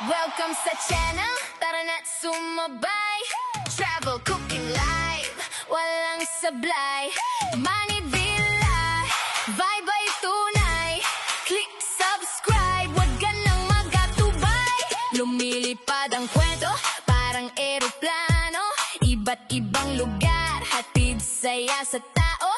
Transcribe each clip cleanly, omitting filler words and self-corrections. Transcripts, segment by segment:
Welcome sa channel, tara na't sumabay. Travel, cooking live, walang sablay. Money Villa, vibe ay tunay. Click subscribe, wag ka nang magatubay. Lumilipad ang kwento, parang eroplano. Iba't ibang lugar, hatid saya sa tao.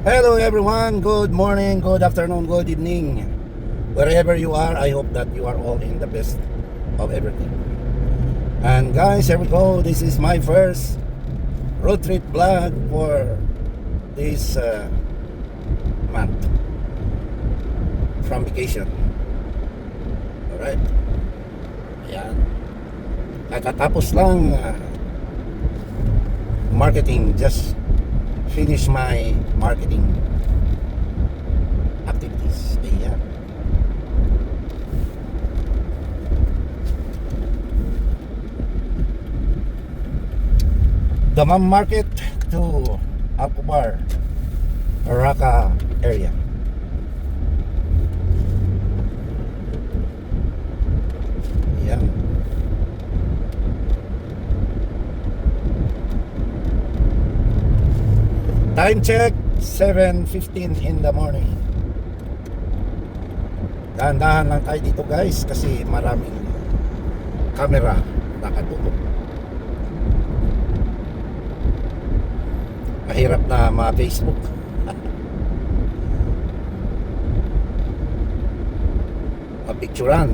Hello everyone, good morning, good afternoon, good evening. Wherever you are, I hope that you are all in the best of everything. And guys, here we go. This is my first road trip vlog for this month from vacation. Alright. Ayan. Kakatapos lang marketing, just finish my marketing activities. Ayan. Damam Market to Alcobar, Araka area. Ayan. Time check, 7:15 in the morning. Dahan-dahan lang tayo dito guys kasi maraming camera nakatutok. Mahirap na ma-Facebook. Ma-picturean.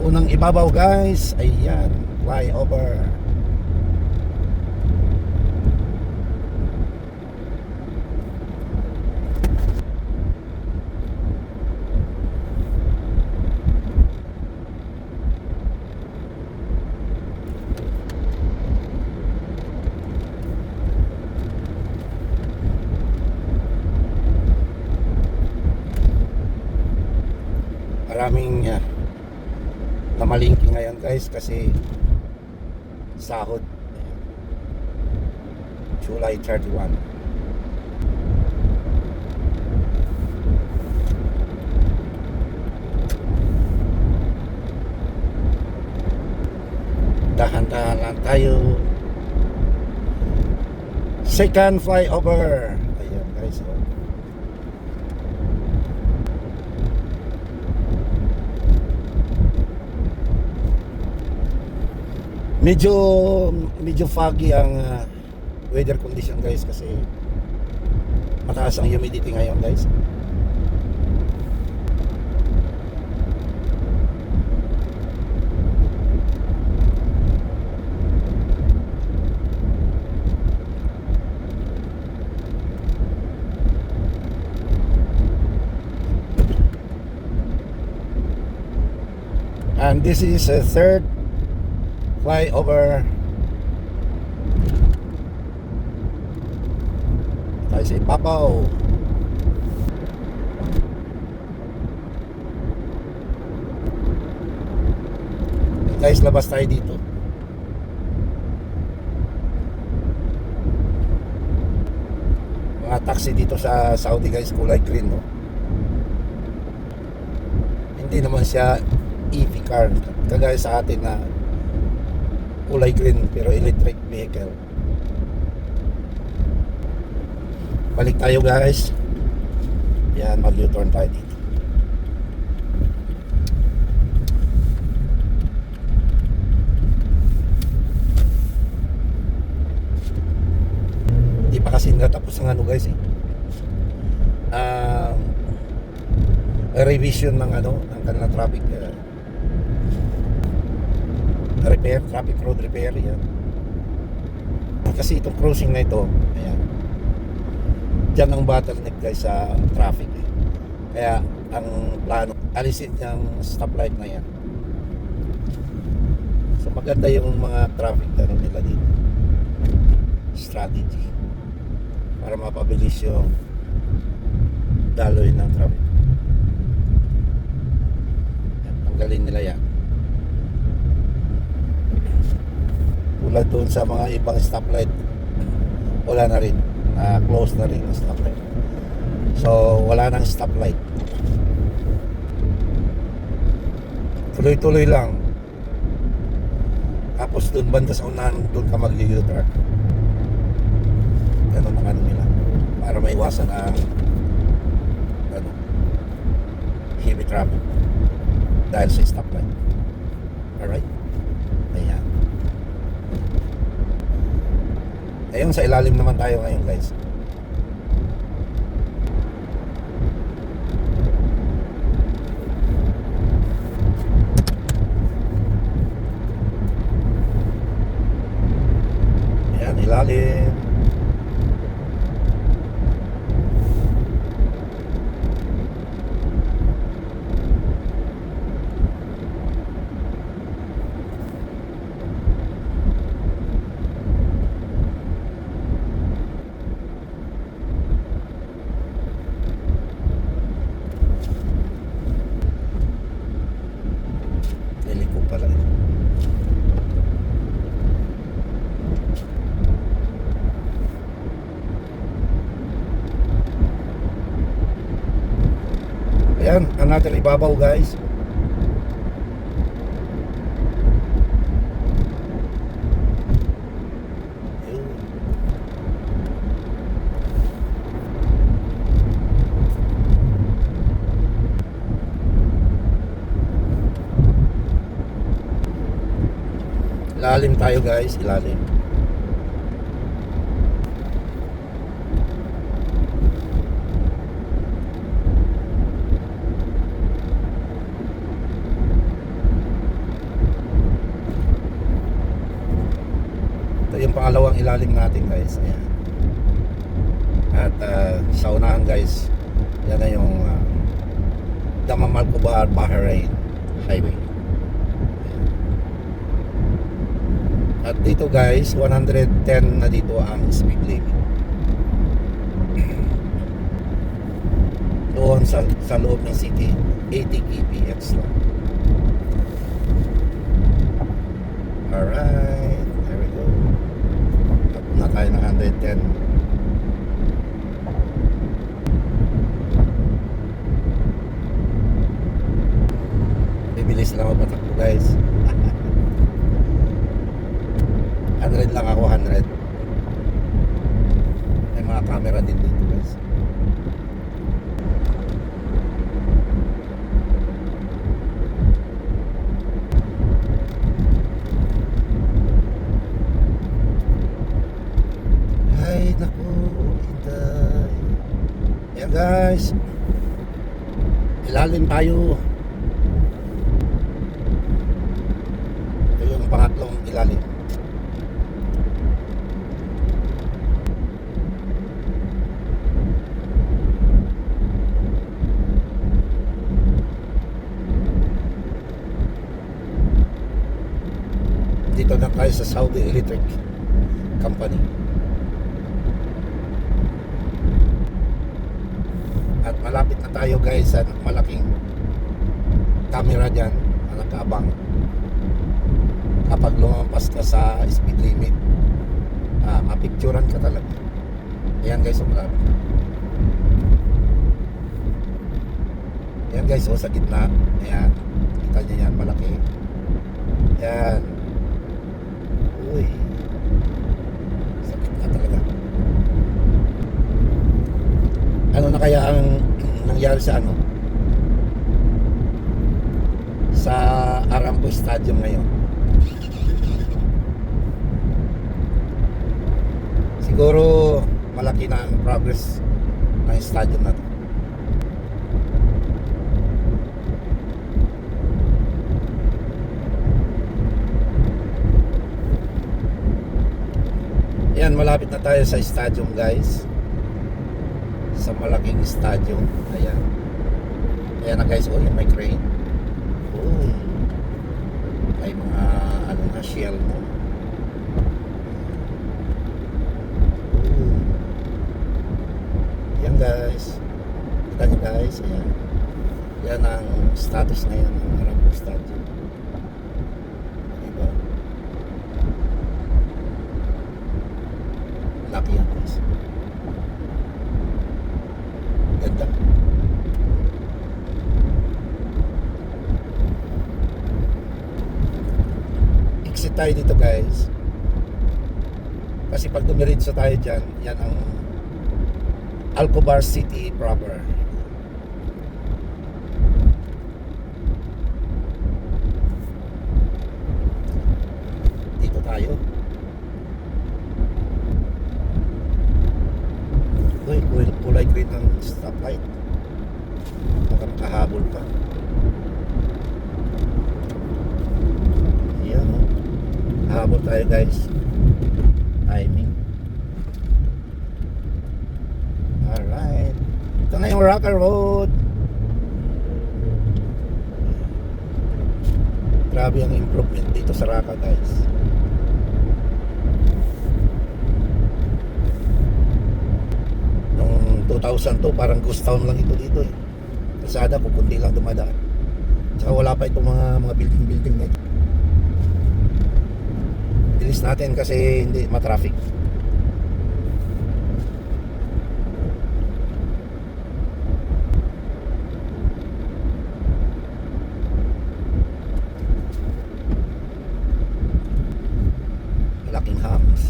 Unang ibabaw guys, ayan, flyover. Maraming namalingki ngayon guys kasi sahod. July 31. Dahan-dahan lang tayo. Second flyover. Ayan guys, oh. Medyo foggy ang weather condition guys kasi mataas ang humidity ngayon guys. And this is a third flyover tayo sa ibabaw. Guys, labas tayo dito. Mga taxi dito sa Saudi guys, kulay green, no? Hindi naman siya EV car kagaya sa atin na kulay green pero electric vehicle. Balik tayo guys. Yan, mag-U-turn tayo dito. Hindi pa kasi natapos ang ano guys eh. Revision ng ano, ng kanilang traffic repair, traffic road repair yan. Kasi itong crossing na ito, ayan, dyan ang bottleneck guys sa traffic eh. Kaya ang plano, alisin yung stoplight na yan. So maganda yung mga traffic ano nila dito. strategy para mapabilis yung daloy ng traffic. Tanggalin nila yan. Tulad doon sa mga ibang stoplight, wala na rin, close na rin ang stoplight. So wala nang stoplight, tuloy-tuloy lang. Tapos doon banda sa unahan, doon ka mag-u-turn. Ganun ang ano nila, para maiwasan ang heavy traffic dahil sa stoplight. Alright? Ayan. Ayun, sa ilalim naman tayo ngayon, guys. Ayan, ilalim. Liliko pala ito. Ayan, another ibabaw, guys. Ayun. Ilalim tayo, guys, ilalim. Ito yung pangalawang ilalim natin, guys. Ayan. At sa unahan, guys, yan na yung Damamal-Kubar Bahrain Highway. At dito, guys, 110 na dito ang speed limit. Doon sa loob ng city, 80 kph lang. Alright, there we go. Tapos na tayo ng 110. Bibilis lang mapatakbo, guys. 100 lang ako, 100. May mga camera din dito, guys. Ay, naku, Inday. Ayan, guys. Ilalim tayo. Ito yung pangatlong ilalim. Dito na tayo sa Saudi Electric Company. At malapit na tayo, guys, sa malaking camera dyan na nakaabang. Kapag lumampas ka sa speed limit, mapicturan ka talaga. Ayan, guys, malapit. Ayan, guys, sa gitna. Ayan, kita nyo yan, malaki. Ayan. Uy, sakit na talaga. Ano na kaya ang nangyari sa sa Aramco Stadium ngayon? Siguro malaki na ang progress ng stadium na to. Yan, malapit na tayo sa stadium, guys. Sa malaking stadium. Ayan. Ayan na, guys. Oh, yung may crane. Uy. May mga shell mo. Yan ang status ngayon ng Aramco Stadium. Diba? Laki yan guys. Ganda. Exit tayo dito guys. Kasi pag dumiritso tayo dyan, yan ang Alcobar City proper. Dito tayo. Uy, kulay green ng stoplight. Baka makahabol pa. Ayan o. Habol tayo guys. Timing. Alright. Ito na yung Rocker Road. Grabe ang improvement dito sa Raka guys. Noong 2002 parang ghost town lang ito dito eh. Kasada kukunti lang dumadaan. Tsaka wala pa itong mga building na ito. Bilis natin kasi hindi matraffic. Malaking hams.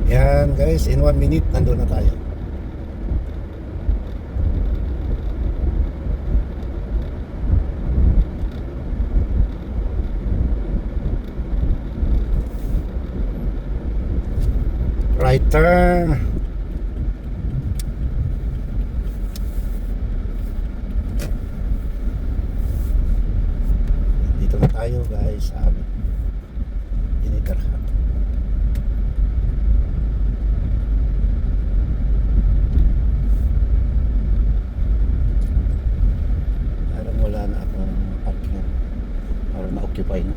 Yan guys, in 1 minute nandun na tayo. Right turn. Dito na tayo guys sa amin. Initarhan. Wala na akong parking or na-occupy na.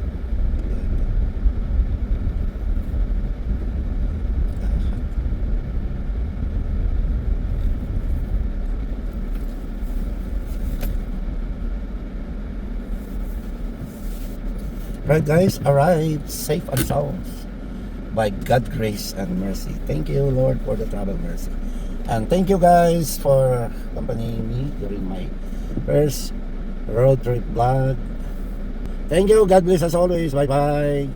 Right guys, arrived safe and sound by God's grace and mercy. Thank you Lord for the travel mercy. And thank you guys for accompanying me during my first road trip vlog. Thank you. God bless as always. Bye bye.